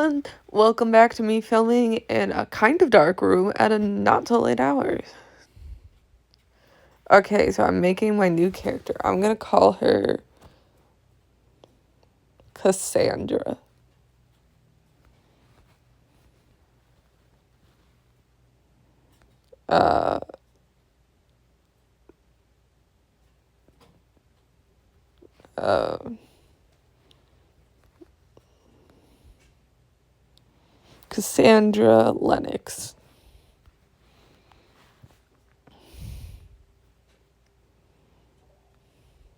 everyone. Welcome back to me filming in a kind of dark room at a not so late hour. Okay, so I'm making my new character. I'm gonna call her Cassandra. Cassandra Lennox.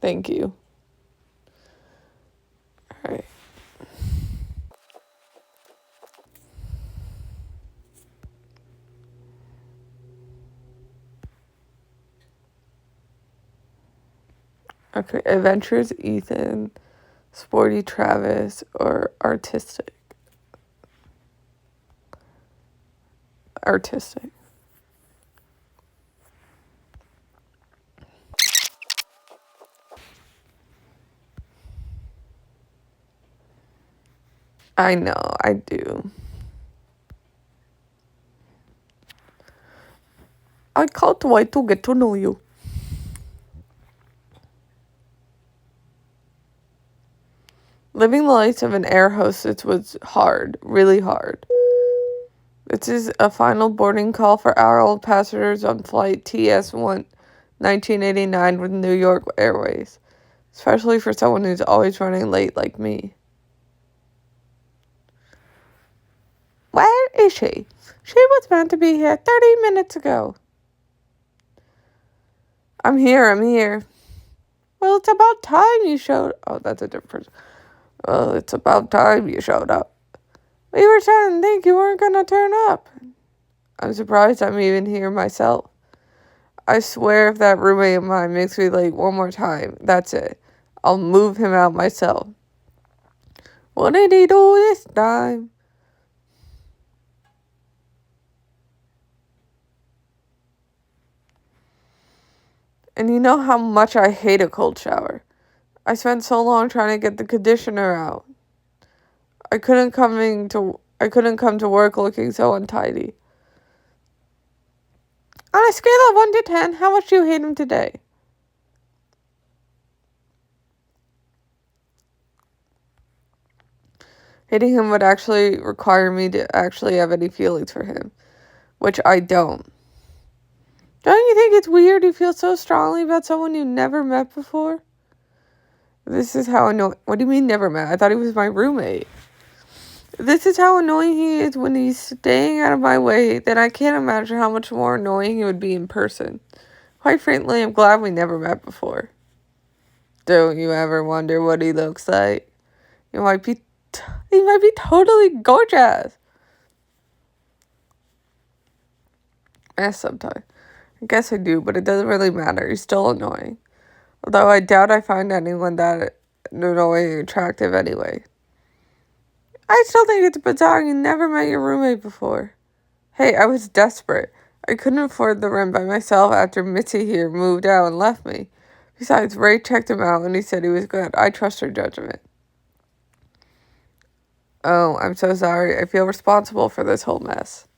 Thank you. Alright. Okay, Adventures Ethan, Sporty Travis, or Artistic? Artistic. I know, I do. I can't wait to get to know you. Living the life of an air hostess was hard, really hard. This is a final boarding call for our old passengers on flight TS1 1989 with New York Airways, especially for someone who's always running late like me. Where is she? She was meant to be here 30 minutes ago. I'm here. Well, it's about time you showed... Oh, that's a different person. Well, it's about time you showed up. We were trying to think you weren't going to turn up. I'm surprised I'm even here myself. I swear if that roommate of mine makes me late one more time, that's it. I'll move him out myself. What did he do this time? And you know how much I hate a cold shower. I spent so long trying to get the conditioner out. I couldn't come to work looking so untidy. On a scale of 1 to 10, how much do you hate him today? Hating him would actually require me to actually have any feelings for him, which I don't. Don't you think it's weird you feel so strongly about someone you never met before? This is how annoying... What do you mean never met? I thought he was my roommate. This is how annoying he is when he's staying out of my way, then I can't imagine how much more annoying he would be in person. Quite frankly, I'm glad we never met before. Don't you ever wonder what he looks like? He might be totally gorgeous. Sometimes. I guess I do, but it doesn't really matter. He's still annoying. Although I doubt I find anyone that annoying or attractive anyway. I still think it's bizarre you never met your roommate before. Hey, I was desperate. I couldn't afford the rent by myself after Mitzi here moved out and left me. Besides, Ray checked him out and he said he was good. I trust her judgment. Oh, I'm so sorry. I feel responsible for this whole mess.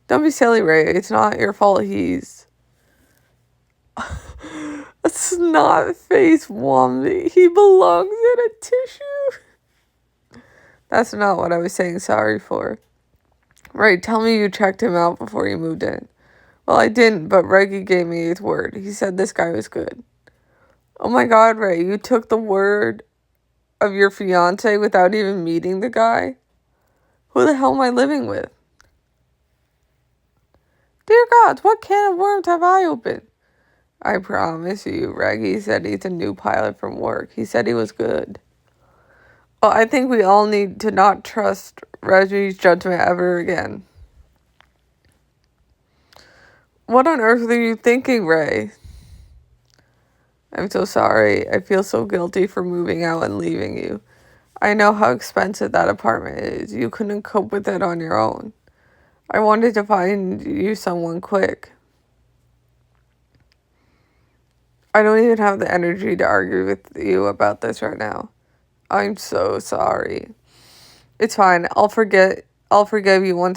Don't be silly, Ray. It's not your fault he's... A snot-faced woman. He belongs in a tissue. That's not what I was saying sorry for. Right, tell me you checked him out before you moved in. Well, I didn't, but Reggie gave me his word. He said this guy was good. Oh my god, Ray, you took the word of your fiancé without even meeting the guy? Who the hell am I living with? Dear God, what can of worms have I opened? I promise you, Reggie said he's a new pilot from work. He said he was good. Well, I think we all need to not trust Reggie's judgment ever again. What on earth are you thinking, Ray? I'm so sorry. I feel so guilty for moving out and leaving you. I know how expensive that apartment is. You couldn't cope with it on your own. I wanted to find you someone quick. I don't even have the energy to argue with you about this right now. I'm so sorry. It's fine. I'll forgive you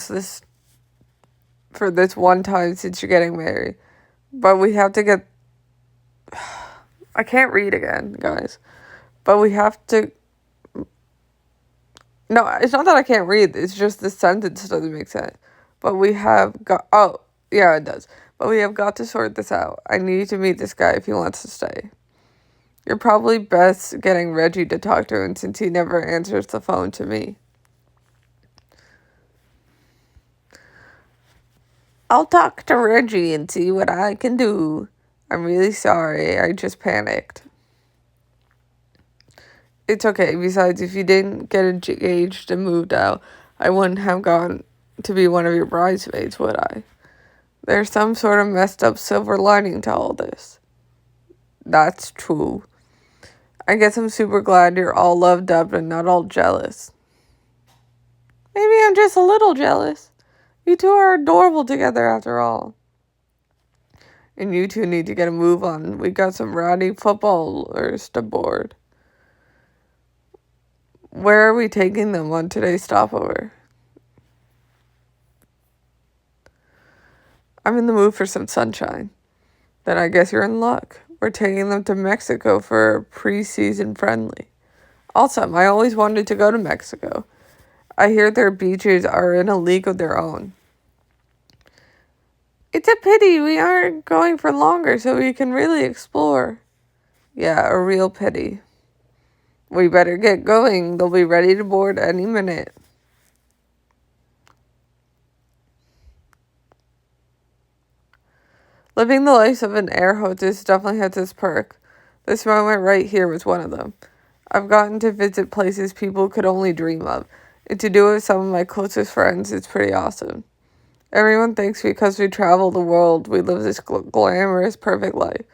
for this one time since you're getting married. But we have to get I can't read again, guys. But we have to No, it's not that I can't read. It's just the sentence doesn't make sense. But we have got oh, yeah, it does. But we have got to sort this out. I need to meet this guy if he wants to stay. You're probably best getting Reggie to talk to him since he never answers the phone to me. I'll talk to Reggie and see what I can do. I'm really sorry. I just panicked. It's okay. Besides, if you didn't get engaged and moved out, I wouldn't have gone to be one of your bridesmaids, would I? There's some sort of messed up silver lining to all this. That's true. I guess I'm super glad you're all loved up and not all jealous. Maybe I'm just a little jealous. You two are adorable together after all. And you two need to get a move on. We got some rowdy footballers to board. Where are we taking them on today's stopover? I'm in the mood for some sunshine. Then I guess you're in luck. We're taking them to Mexico for a pre-season friendly. Awesome. I always wanted to go to Mexico. I hear their beaches are in a league of their own. It's a pity we aren't going for longer so we can really explore. Yeah, a real pity. We better get going. They'll be ready to board any minute. Living the life of an air hostess definitely has its perk. This moment right here was one of them. I've gotten to visit places people could only dream of, and to do it with some of my closest friends is pretty awesome. Everyone thinks because we travel the world, we live this glamorous, perfect life.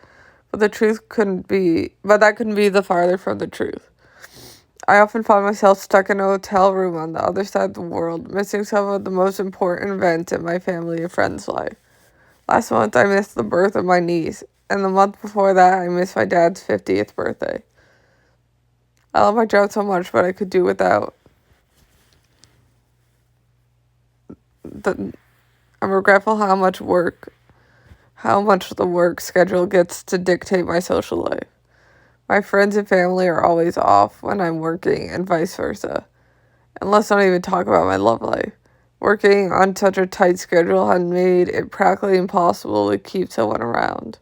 But that couldn't be the farther from the truth. I often find myself stuck in a hotel room on the other side of the world, missing some of the most important events in my family and friends' life. Last month, I missed the birth of my niece, and the month before that, I missed my dad's 50th birthday. I love my job so much, but I could do without. I'm regretful how much the work schedule gets to dictate my social life. My friends and family are always off when I'm working, and vice versa. And let's not even talk about my love life. Working on such a tight schedule had made it practically impossible to keep someone around.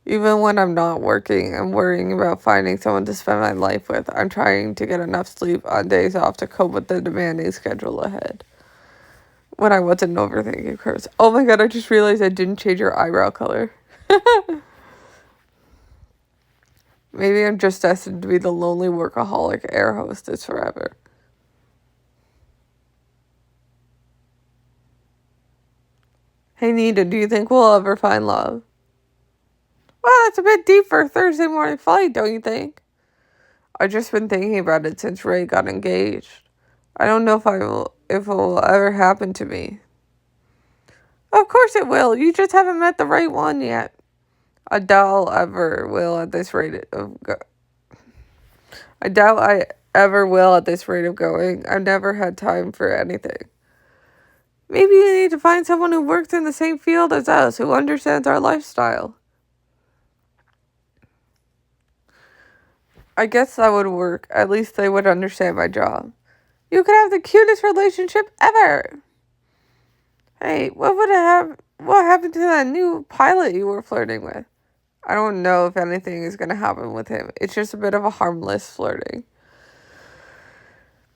Even when I'm not working, I'm worrying about finding someone to spend my life with. I'm trying to get enough sleep on days off to cope with the demanding schedule ahead. When I wasn't overthinking curves. Oh my god, I just realized I didn't change your eyebrow color. Maybe I'm just destined to be the lonely workaholic air hostess forever. Hey Nita, do you think we'll ever find love? Well, that's a bit deep for a Thursday morning flight, don't you think? I've just been thinking about it since Ray got engaged. I don't know if it will ever happen to me. Of course it will. You just haven't met the right one yet. I doubt I ever will at this rate of going. I've never had time for anything. Maybe you need to find someone who works in the same field as us, who understands our lifestyle. I guess that would work. At least they would understand my job. You could have the cutest relationship ever. Hey, what happened to that new pilot you were flirting with? I don't know if anything is going to happen with him. It's just a bit of a harmless flirting.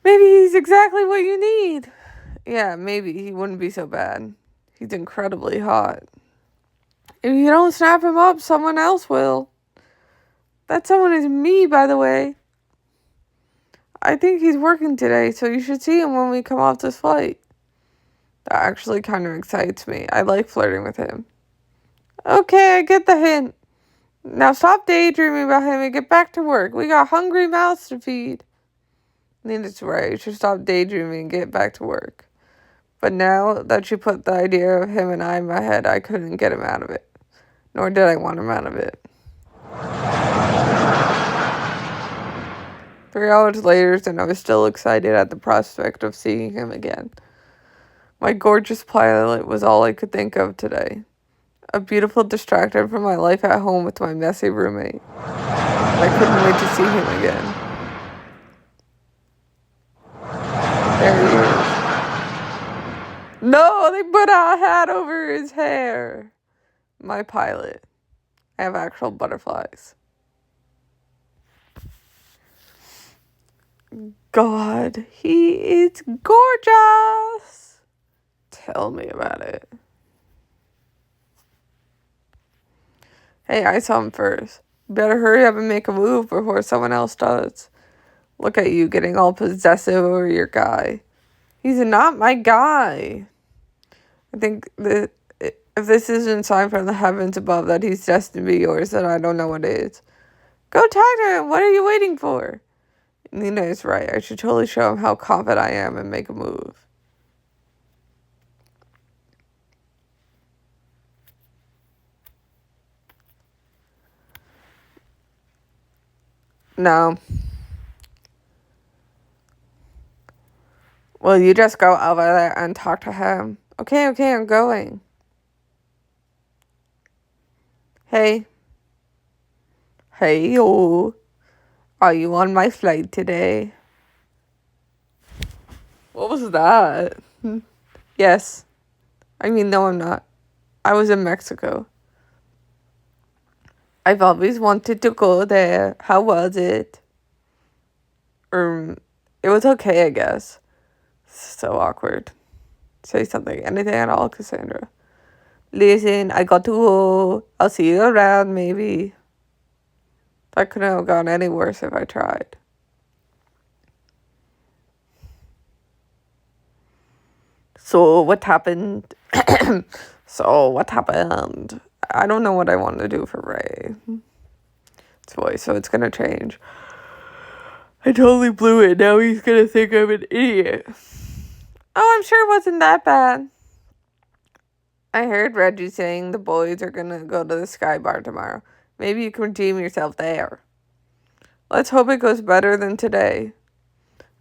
Maybe he's exactly what you need. Yeah, maybe he wouldn't be so bad. He's incredibly hot. If you don't snap him up, someone else will. That someone is me, by the way. I think he's working today, so you should see him when we come off this flight. That actually kind of excites me. I like flirting with him. Okay, I get the hint. Now stop daydreaming about him and get back to work. We got hungry mouths to feed. Nina's right. You should stop daydreaming and get back to work. But now that you put the idea of him and I in my head, I couldn't get him out of it. Nor did I want him out of it. 3 hours later, and I was still excited at the prospect of seeing him again. My gorgeous pilot was all I could think of today. A beautiful distraction from my life at home with my messy roommate. I couldn't wait to see him again. There he is. No, they put a hat over his hair. My pilot. I have actual butterflies. God, he is gorgeous. Tell me about it. Hey, I saw him first. Better hurry up and make a move before someone else does. Look at you getting all possessive over your guy. He's not my guy. I think that if this isn't a sign from the heavens above that he's destined to be yours, then I don't know what is. Go talk to him. What are you waiting for? Nina is right. I should totally show him how confident I am and make a move. No. Well, you just go over there and talk to him. Okay, I'm going. Hey. Hey, yo. Are you on my flight today? What was that? Yes. I mean, no, I'm not. I was in Mexico. I've always wanted to go there. How was it? It was okay, I guess. So awkward. Say something. Anything at all, Cassandra. Listen, I got to go. I'll see you around, maybe. That couldn't have gone any worse if I tried. So, what happened? I don't know what I want to do for Ray. His voice, so it's gonna change. I totally blew it. Now he's gonna think I'm an idiot. Oh, I'm sure it wasn't that bad. I heard Reggie saying the boys are gonna go to the Sky Bar tomorrow. Maybe you can redeem yourself there. Let's hope it goes better than today.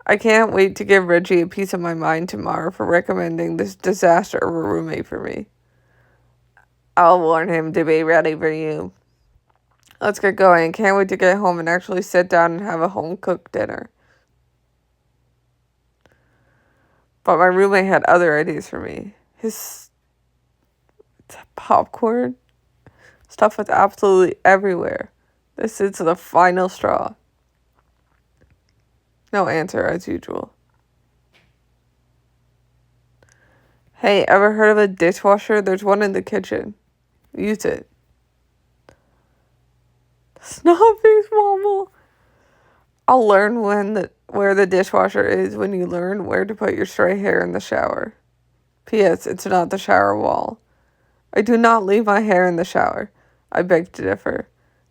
I can't wait to give Reggie a piece of my mind tomorrow for recommending this disaster of a roommate for me. I'll warn him to be ready for you. Let's get going. Can't wait to get home and actually sit down and have a home-cooked dinner. But my roommate had other ideas for me. His popcorn stuff was absolutely everywhere. This is the final straw. No answer, as usual. Hey, ever heard of a dishwasher? There's one in the kitchen. Use it. Snobby's mama. I'll learn where the dishwasher is when you learn where to put your stray hair in the shower. P.S. It's not the shower wall. I do not leave my hair in the shower. I beg to differ.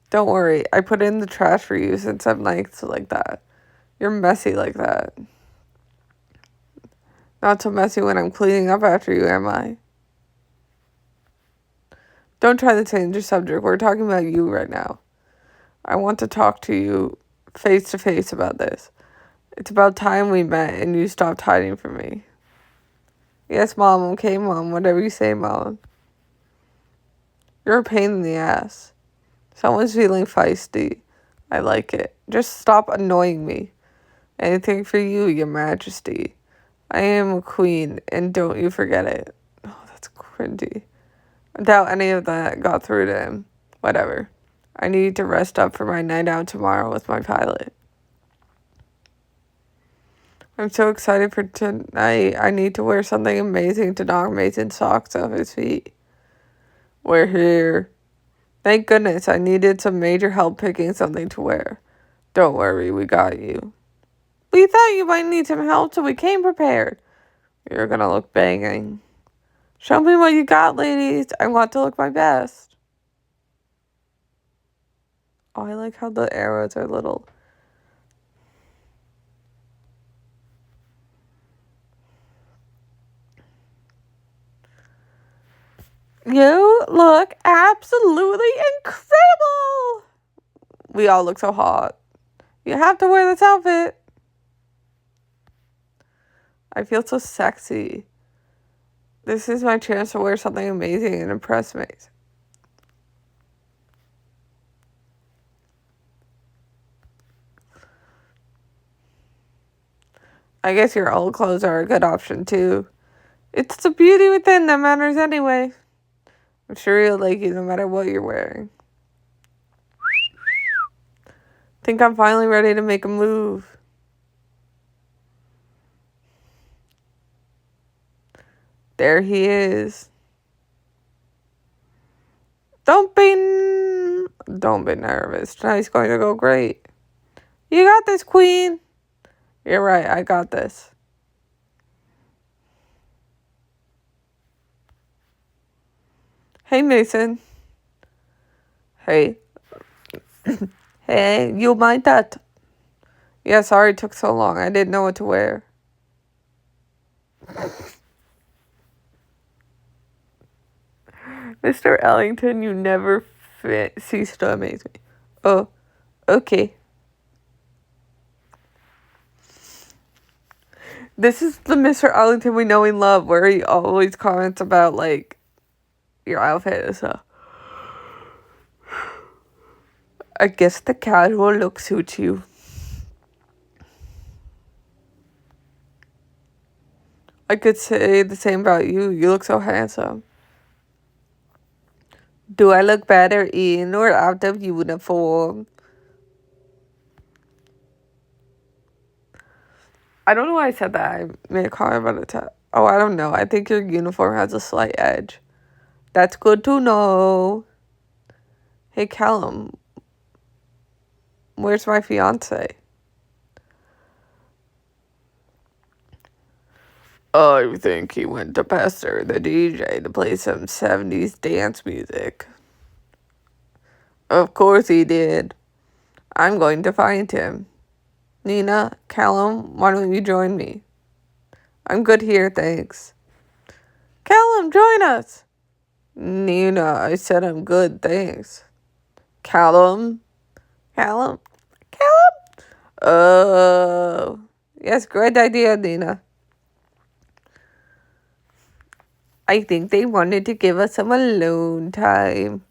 Don't worry, I put it in the trash for you since I'm nice like that. You're messy like that. Not so messy when I'm cleaning up after you, am I? Don't try to change the subject. We're talking about you right now. I want to talk to you face to face about this. It's about time we met and you stopped hiding from me. Yes, Mom. Okay, Mom. Whatever you say, Mom. You're a pain in the ass. Someone's feeling feisty. I like it. Just stop annoying me. Anything for you, Your Majesty. I am a queen, and don't you forget it. Oh, that's cringy. I doubt any of that got through to him. Whatever. I need to rest up for my night out tomorrow with my pilot. I'm so excited for tonight. I need to wear something amazing to knock Mason's socks off his feet. We're here. Thank goodness, I needed some major help picking something to wear. Don't worry, we got you. We thought you might need some help, so we came prepared. You're gonna look banging. Show me what you got, ladies. I want to look my best. Oh, I like how the arrows are little. You look absolutely incredible. We all look so hot. You have to wear this outfit. I feel so sexy. This is my chance to wear something amazing and impress me. I guess your old clothes are a good option too. It's the beauty within that matters anyway. I'm sure he'll like you no matter what you're wearing. Think I'm finally ready to make a move. There he is. Don't be nervous. Tonight's going to go great. You got this, queen. You're right, I got this. Hey, Mason. Hey. Hey, you mind that? Yeah, sorry it took so long. I didn't know what to wear. Mr. Ellington, you never cease to amaze me. Oh, okay. This is the Mr. Ellington we know and love, where he always comments about, like, your outfit and stuff. I guess the casual look suits you. I could say the same about you. You look so handsome. Do I look better in or out of uniform? I don't know why I said that. I made a comment about it. Oh, I don't know. I think your uniform has a slight edge. That's good to know. Hey, Callum. Where's my fiance? I think he went to pester the DJ to play some 70s dance music. Of course he did. I'm going to find him. Nina, Callum, why don't you join me? I'm good here, thanks. Callum, join us! Nina, I said I'm good, thanks. Callum? Callum? Oh, yes, great idea, Nina. I think they wanted to give us some alone time.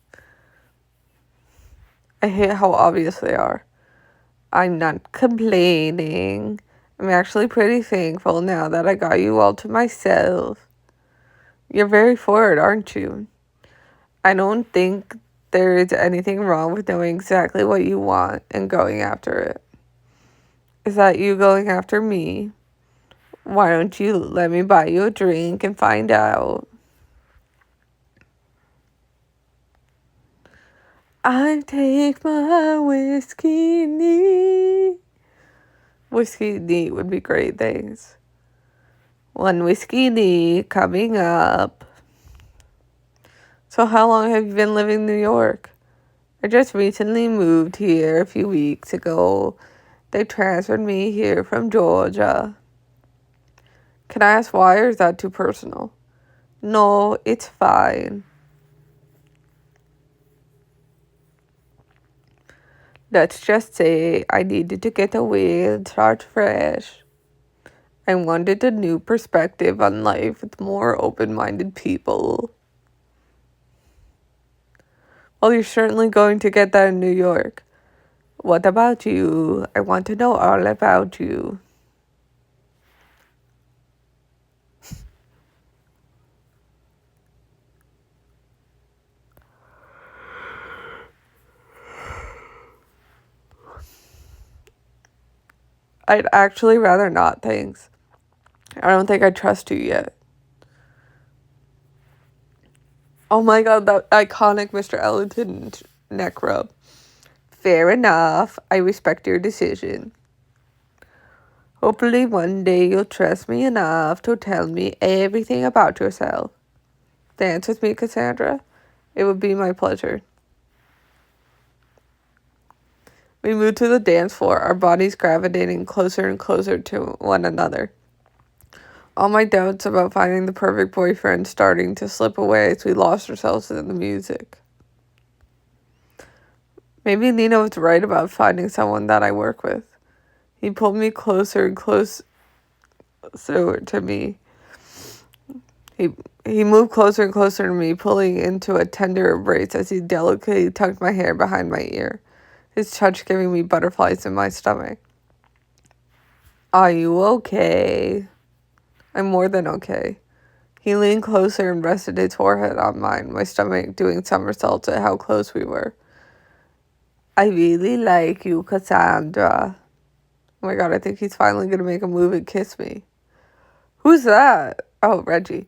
I hate how obvious they are. I'm not complaining. I'm actually pretty thankful now that I got you all to myself. You're very forward, aren't you? I don't think there is anything wrong with knowing exactly what you want and going after it. Is that you going after me? Why don't you let me buy you a drink and find out? I take my whiskey neat. Whiskey neat would be great, thanks. One whiskey neat coming up. So how long have you been living in New York? I just recently moved here a few weeks ago. They transferred me here from Georgia. Can I ask why, or is that too personal? No, it's fine. Let's just say I needed to get away and start fresh. I wanted a new perspective on life with more open-minded people. Well, you're certainly going to get that in New York. What about you? I want to know all about you. I'd actually rather not, thanks. I don't think I trust you yet. Oh my god, that iconic Mr. Ellington neck rub. Fair enough. I respect your decision. Hopefully one day you'll trust me enough to tell me everything about yourself. Dance with me, Cassandra? It would be my pleasure. We moved to the dance floor, our bodies gravitating closer and closer to one another. All my doubts about finding the perfect boyfriend starting to slip away as we lost ourselves in the music. Maybe Nina was right about finding someone that I work with. He pulled me closer and closer to me. He he moved closer and closer to me, pulling into a tender embrace as he delicately tucked my hair behind my ear, his touch giving me butterflies in my stomach. Are you okay? I'm more than okay. He leaned closer and rested his forehead on mine, my stomach doing somersaults at how close we were. I really like you, Cassandra. Oh my god, I think he's finally gonna make a move and kiss me. Who's that? Oh, Reggie.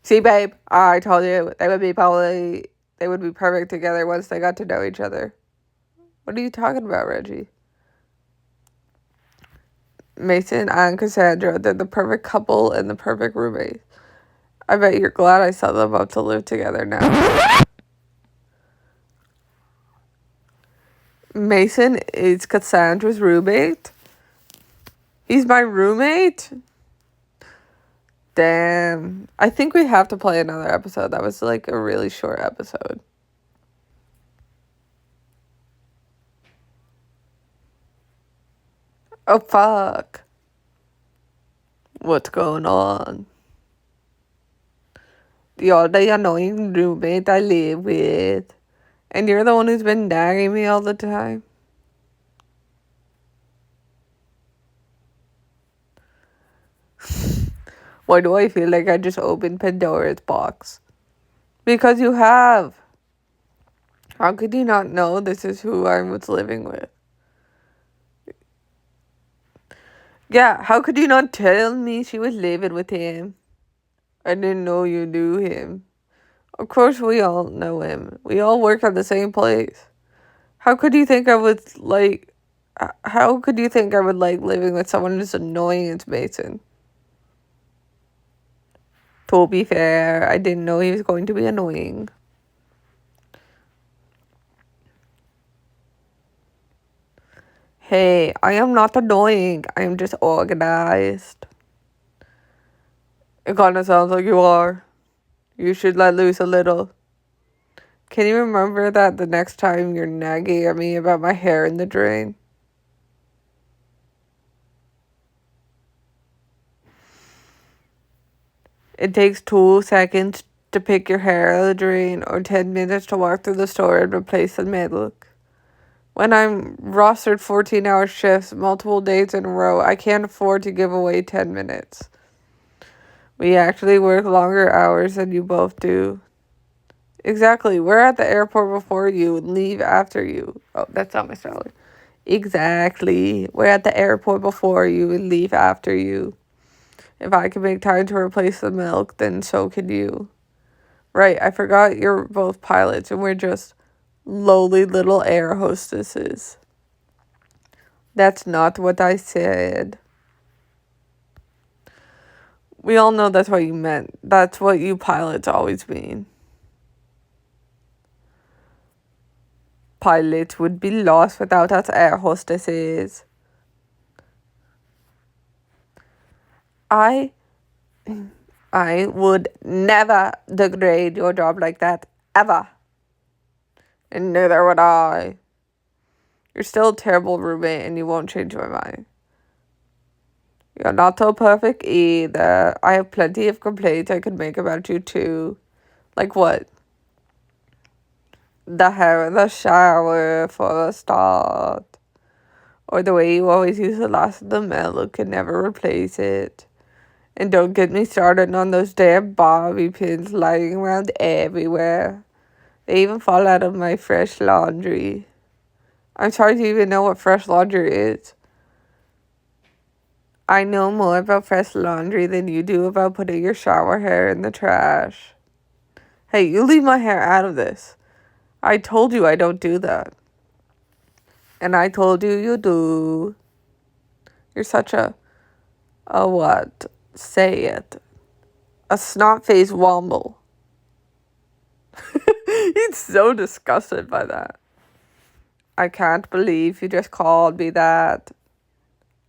See, babe, I told you they would be perfect together once they got to know each other. What are you talking about, Reggie? Mason and Cassandra, they're the perfect couple and the perfect roommate. I bet you're glad I set them up to live together now. Mason is Cassandra's roommate? He's my roommate? Damn. I think we have to play another episode. That was like a really short episode. Oh, fuck. What's going on? You're the annoying roommate I live with. And you're the one who's been nagging me all the time. Why do I feel like I just opened Pandora's box? Because you have. How could you not know this is who I was living with? Yeah, how could you not tell me she was living with him? I didn't know you knew him. Of course we all know him. We all work at the same place. How could you think I would like... How could you think I would like living with someone as annoying as Mason? To be fair, I didn't know he was going to be annoying. Hey, I am not annoying. I am just organized. It kind of sounds like you are. You should let loose a little. Can you remember that the next time you're nagging at me about my hair in the drain? It takes 2 seconds to pick your hair out of the drain or 10 minutes to walk through the store and replace the milk. When I'm rostered 14-hour shifts multiple days in a row, I can't afford to give away 10 minutes. We actually work longer hours than you both do. Exactly. We're at the airport before you and leave after you. Oh, that's not my salary. Exactly. We're at the airport before you and leave after you. If I can make time to replace the milk, then so can you. Right, I forgot you're both pilots and we're just lowly little air hostesses. That's not what I said. We all know that's what you meant. That's what you pilots always mean. Pilots would be lost without us air hostesses. I would never degrade your job like that, ever. And neither would I. You're still a terrible roommate and you won't change my mind. You're not so perfect either. I have plenty of complaints I could make about you too. Like what? The hair in the shower for a start. Or the way you always use the last of the milk and never replace it. And don't get me started on those damn bobby pins lying around everywhere. They even fall out of my fresh laundry. I'm sorry to even know what fresh laundry is. I know more about fresh laundry than you do about putting your shower hair in the trash. Hey, you leave my hair out of this. I told you I don't do that. And I told you you do. You're such a what? Say it. A snot-faced womble. He's so disgusted by that. I can't believe you just called me that.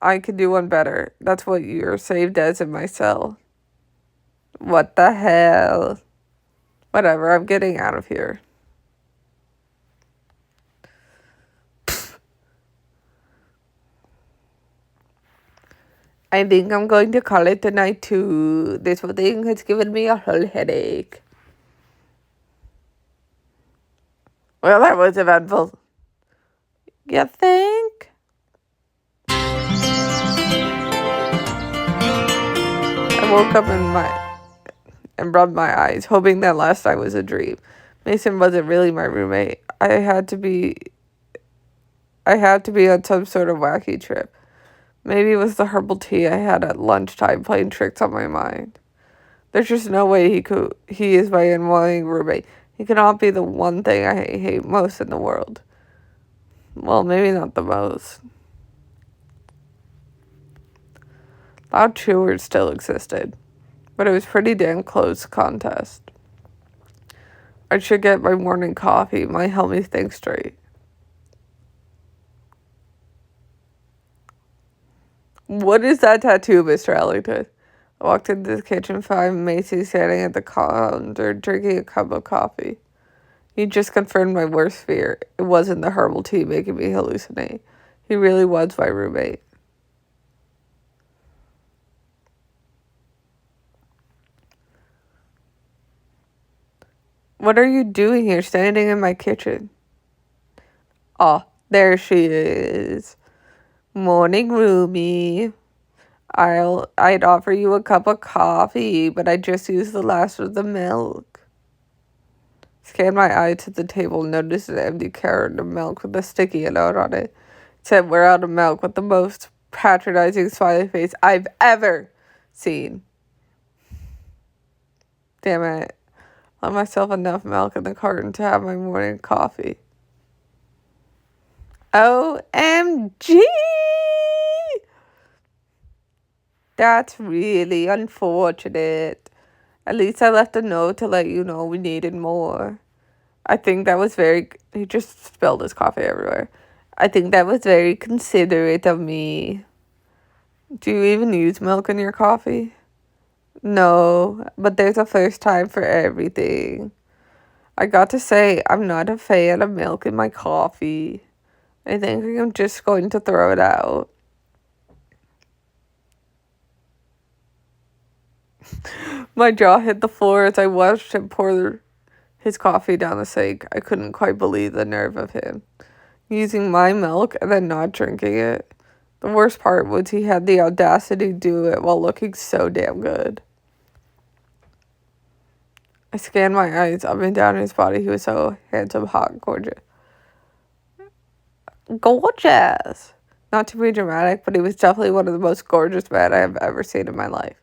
I could do one better. That's what you're saved as in my cell. What the hell? Whatever, I'm getting out of here. I think I'm going to call it tonight too. This whole thing has given me a whole headache. Well, that was eventful. You think? I woke up and rubbed my eyes, hoping that last night was a dream. Mason wasn't really my roommate. I had to be on some sort of wacky trip. Maybe it was the herbal tea I had at lunchtime playing tricks on my mind. There's just no way he is my annoying roommate. He cannot be the one thing I hate most in the world. Well, maybe not the most. Loud chewers still existed, but it was pretty damn close contest. I should get my morning coffee. Might help me think straight. What is that tattoo, Mr. Ellington? I walked into the kitchen, found Macy standing at the counter drinking a cup of coffee. He just confirmed my worst fear. It wasn't the herbal tea making me hallucinate. He really was my roommate. What are you doing here, standing in my kitchen? Oh, there she is. Morning, roomie. I'd offer you a cup of coffee, but I just used the last of the milk. Scanned my eye to the table, noticed an empty carton of milk with a sticky note on it. It said, "We're out of milk," with the most patronizing smiley face I've ever seen. Damn it. I let myself enough milk in the carton to have my morning coffee. OMG! That's really unfortunate. At least I left a note to let you know we needed more. I think that was he just spilled his coffee everywhere. I think that was very considerate of me. Do you even use milk in your coffee? No, but there's a first time for everything. I got to say, I'm not a fan of milk in my coffee. I think I'm just going to throw it out. My jaw hit the floor as I watched him pour his coffee down the sink. I couldn't quite believe the nerve of him. Using my milk and then not drinking it. The worst part was he had the audacity to do it while looking so damn good. I scanned my eyes up and down his body. He was so handsome, hot, gorgeous. Gorgeous! Not to be dramatic, but he was definitely one of the most gorgeous men I have ever seen in my life.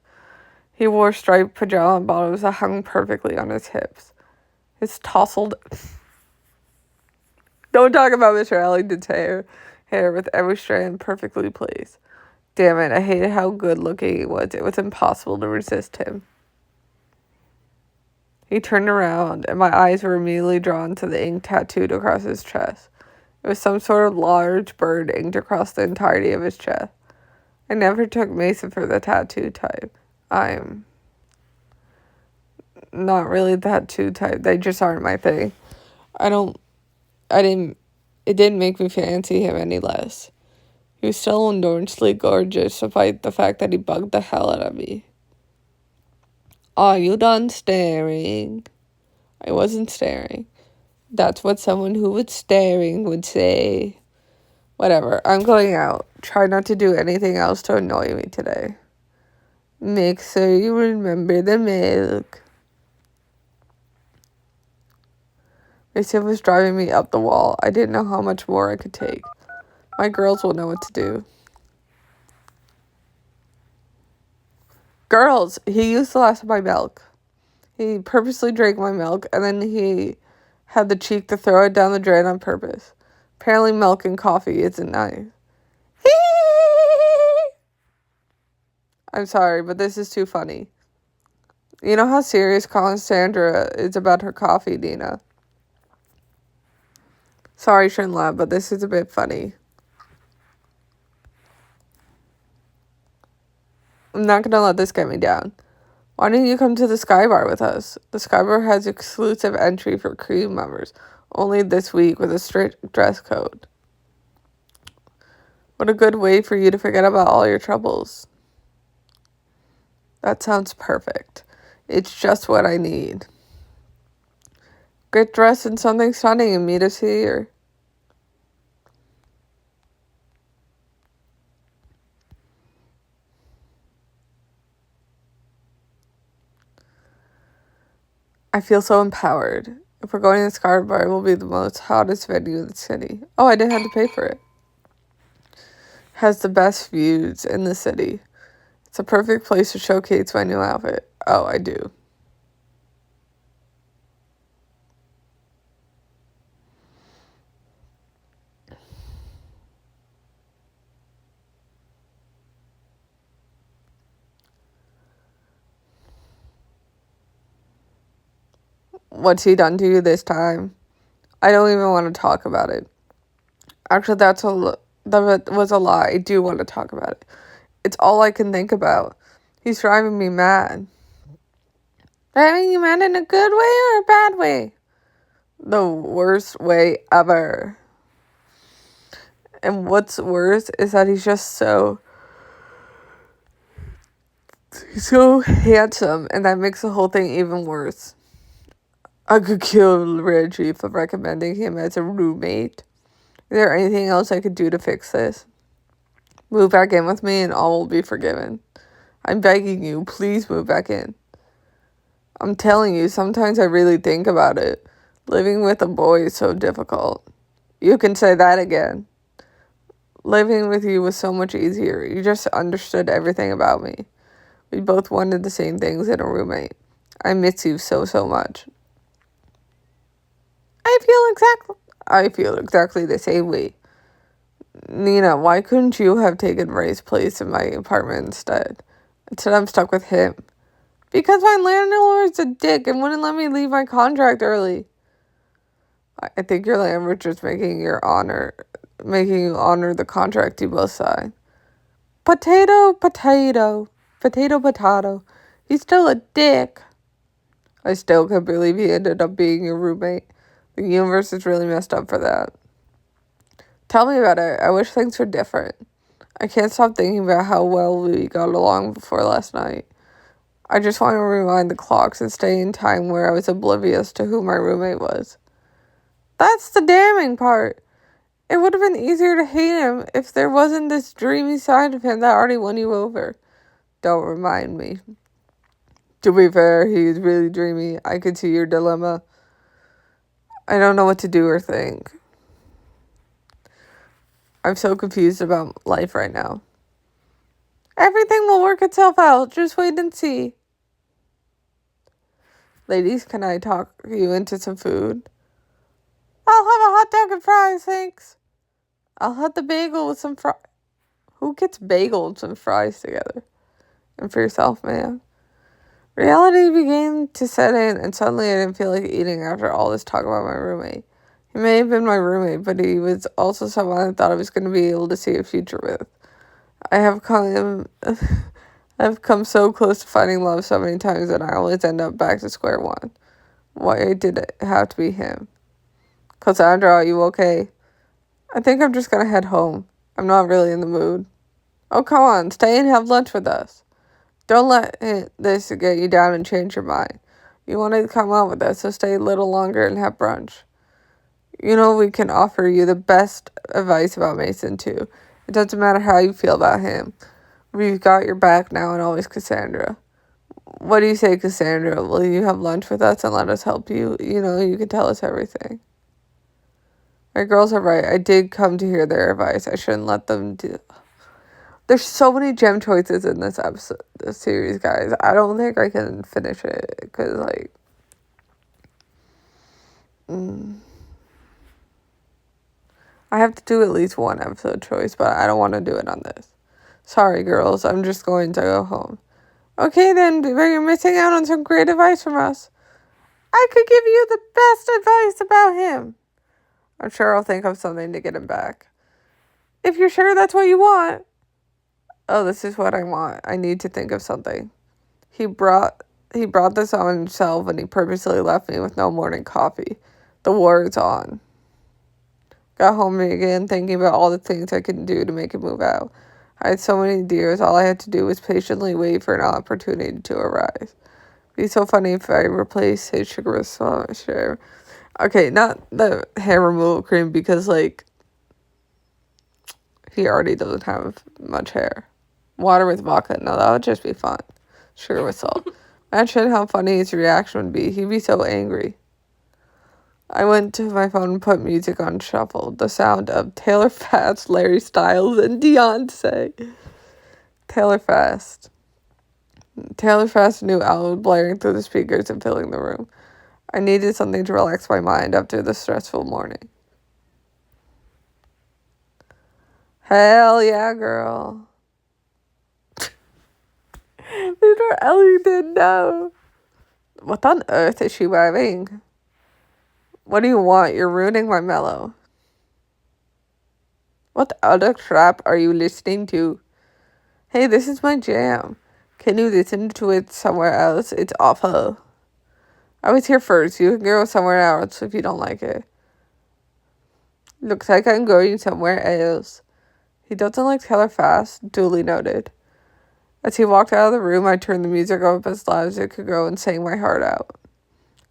He wore striped pajama bottoms that hung perfectly on his hips. His tousled... Don't talk about Mr. Ellington's hair with every strand perfectly placed. Damn it, I hated how good looking he was. It was impossible to resist him. He turned around, and my eyes were immediately drawn to the ink tattooed across his chest. It was some sort of large bird inked across the entirety of his chest. I never took Mason for the tattoo type. I'm not really the tattoo type. They just aren't my thing. It didn't make me fancy him any less. He was still enormously gorgeous, despite the fact that he bugged the hell out of me. Are you done staring? I wasn't staring. That's what someone who was staring would say. Whatever, I'm going out. Try not to do anything else to annoy me today. Make sure you remember the milk. Mason was driving me up the wall. I didn't know how much more I could take. My girls will know what to do. Girls, he used the last of my milk. He purposely drank my milk, and then he had the cheek to throw it down the drain on purpose. Apparently milk and coffee isn't nice. I'm sorry, but this is too funny. You know how serious Cassandra is about her coffee, Dina? Sorry, shouldn't laugh, but this is a bit funny. I'm not gonna let this get me down. Why don't you come to the Sky Bar with us? The Sky Bar has exclusive entry for Cream members, only this week with a strict dress code. What a good way for you to forget about all your troubles. That sounds perfect. It's just what I need. Get dressed in something stunning and meet us here. I feel so empowered. If we're going to Scar Bar, it will be the most hottest venue in the city. Oh, I didn't have to pay for it. Has the best views in the city. It's a perfect place to showcase my new outfit. Oh, I do. What's he done to you this time? I don't even want to talk about it. Actually, that was a lie. I do want to talk about it. It's all I can think about. He's driving me mad. Driving you mad in a good way or a bad way? The worst way ever. And what's worse is that he's so handsome, and that makes the whole thing even worse. I could kill Reggie for recommending him as a roommate. Is there anything else I could do to fix this? Move back in with me and all will be forgiven. I'm begging you, please move back in. I'm telling you, sometimes I really think about it. Living with a boy is so difficult. You can say that again. Living with you was so much easier. You just understood everything about me. We both wanted the same things in a roommate. I miss you so, so much. I feel exactly the same way. Nina, why couldn't you have taken Ray's place in my apartment instead? Instead, I'm stuck with him. Because my landlord's a dick and wouldn't let me leave my contract early. I think your landlord's just making you honor the contract you both signed. Potato, potato. Potato, potato. He's still a dick. I still can't believe he ended up being your roommate. The universe is really messed up for that. Tell me about it. I wish things were different. I can't stop thinking about how well we got along before last night. I just want to rewind the clocks and stay in time where I was oblivious to who my roommate was. That's the damning part. It would have been easier to hate him if there wasn't this dreamy side of him that already won you over. Don't remind me. To be fair, he's really dreamy. I could see your dilemma. I don't know what to do or think. I'm so confused about life right now. Everything will work itself out. Just wait and see. Ladies, can I talk you into some food? I'll have a hot dog and fries, thanks. I'll have the bagel with some fries. Who gets bagel and some fries together? And for yourself, man. Reality began to set in, and suddenly I didn't feel like eating after all this talk about my roommate. He may have been my roommate, but he was also someone I thought I was going to be able to see a future with. I've come so close to finding love so many times that I always end up back to square one. Why did it have to be him? Cassandra, are you okay? I think I'm just going to head home. I'm not really in the mood. Oh, come on, stay and have lunch with us. Don't let this get you down and change your mind. You wanted to come out with us, so stay a little longer and have brunch. You know we can offer you the best advice about Mason, too. It doesn't matter how you feel about him. We've got your back now and always, Cassandra. What do you say, Cassandra? Will you have lunch with us and let us help you? You know, you can tell us everything. My girls are right. I did come to hear their advice. I shouldn't let them do... There's so many gem choices in this series, guys. I don't think I can finish it because, like, I have to do at least one episode choice, but I don't want to do it on this. Sorry, girls. I'm just going to go home. Okay, then, but you're missing out on some great advice from us. I could give you the best advice about him. I'm sure I'll think of something to get him back. If you're sure that's what you want. Oh, this is what I want. I need to think of something. He brought this on himself and he purposely left me with no morning coffee. The war is on. Got home again thinking about all the things I can do to make him move out. I had so many deers, all I had to do was patiently wait for an opportunity to arise. It'd be so funny if I replaced his sugar with salt. Sure. Okay, not the hair removal cream because, like, he already doesn't have much hair. Water with vodka, no, that would just be fun. Sugar with salt. Imagine how funny his reaction would be. He'd be so angry. I went to my phone and put music on shuffle. The sound of Taylor Fast, Larry Styles, and Beyonce. Taylor Fast. Taylor Fast's new album blaring through the speakers and filling the room. I needed something to relax my mind after the stressful morning. Hell yeah, girl. Mr. Ellington, no. What on earth is she wearing? What do you want? You're ruining my mellow. What other crap are you listening to? Hey, this is my jam. Can you listen to it somewhere else? It's awful. I was here first. You can go somewhere else if you don't like it. Looks like I'm going somewhere else. He doesn't like Taylor Fast, duly noted. As he walked out of the room, I turned the music up as loud as it could go and sang my heart out.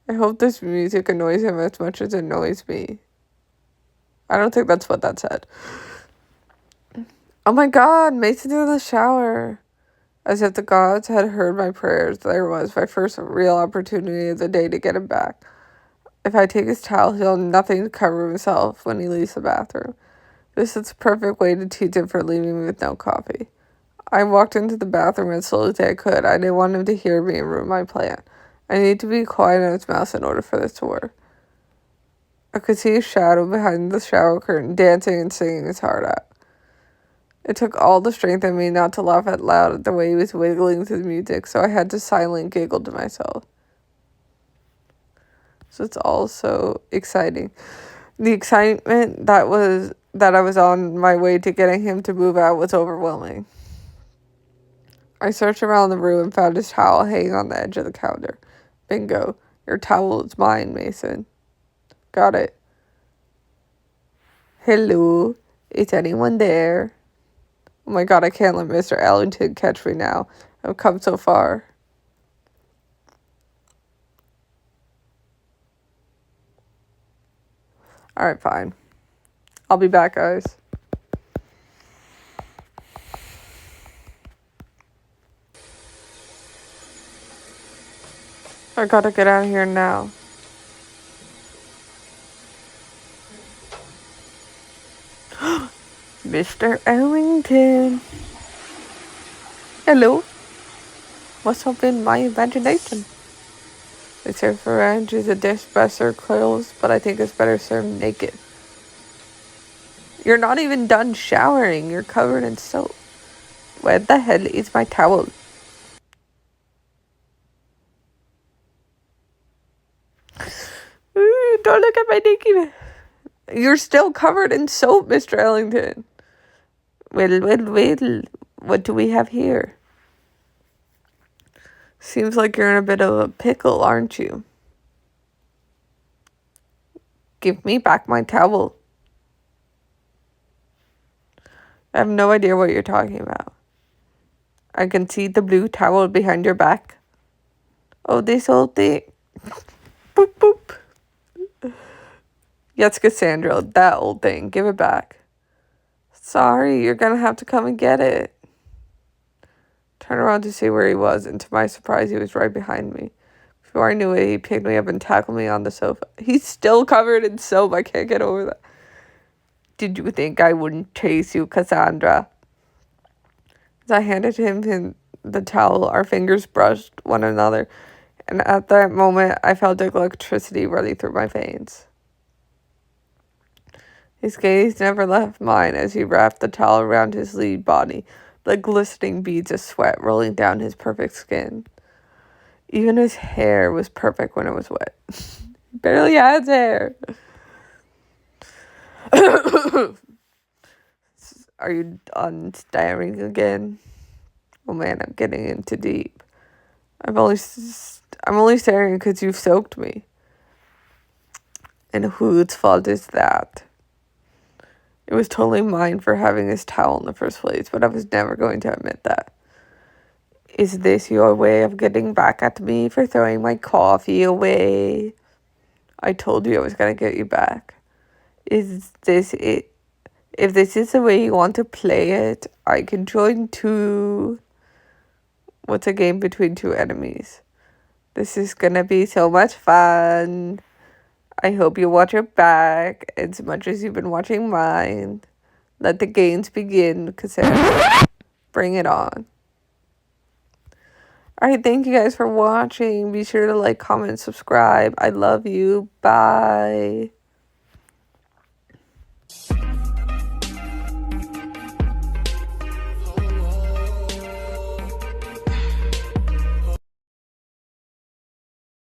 I hope this music annoys him as much as it annoys me. I don't think that's what that said. Oh my god, Mason's in the shower. As if the gods had heard my prayers, there was my first real opportunity of the day to get him back. If I take his towel, he'll have nothing to cover himself when he leaves the bathroom. This is the perfect way to teach him for leaving me with no coffee. I walked into the bathroom as slowly as I could. I didn't want him to hear me and ruin my plan. I need to be quiet on his mouth in order for this to work. I could see his shadow behind the shower curtain, dancing and singing his heart out. It took all the strength in me not to laugh out loud at the way he was wiggling to the music, so I had to silently giggle to myself. So it's all so exciting. The excitement that I was on my way to getting him to move out was overwhelming. I searched around the room and found his towel hanging on the edge of the counter. Bingo. Your towel is mine, Mason. Got it. Hello. Is anyone there? Oh my god, I can't let Mr. Ellington catch me now. I've come so far. Alright, fine. I'll be back, guys. I gotta get out of here now. Mr. Ellington. Hello. What's up in my imagination? They serve for ranch is a dish best served clothes, but I think it's better served naked. You're not even done showering. You're covered in soap. Where the hell is my towel? Ooh, don't look at my naked. You're still covered in soap, Mr. Ellington. Well. What do we have here? Seems like you're in a bit of a pickle, aren't you? Give me back my towel. I have no idea what you're talking about. I can see the blue towel behind your back. Oh, this old thing. Boop, boop. Yes, Cassandra, that old thing. Give it back. Sorry, you're gonna have to come and get it. Turn around to see where he was, and to my surprise, he was right behind me. Before I knew it, he picked me up and tackled me on the sofa. He's still covered in soap. I can't get over that. Did you think I wouldn't chase you, Cassandra? As I handed him the towel, our fingers brushed one another, and at that moment, I felt electricity running through my veins. His gaze never left mine as he wrapped the towel around his lean body, like glistening beads of sweat rolling down his perfect skin. Even his hair was perfect when it was wet. He barely has hair. Are you done staring again? Oh man, I'm getting into deep. I'm only staring because you've soaked me. And whose fault is that? It was totally mine for having this towel in the first place, but I was never going to admit that. Is this your way of getting back at me for throwing my coffee away? I told you I was going to get you back. Is this it? If this is the way you want to play it, I can join too. What's a game between two enemies? This is gonna be so much fun. I hope you watch it back as much as you've been watching mine. Let the games begin, Cassandra. Bring it on. Alright, thank you guys for watching. Be sure to like, comment, subscribe. I love you. Bye.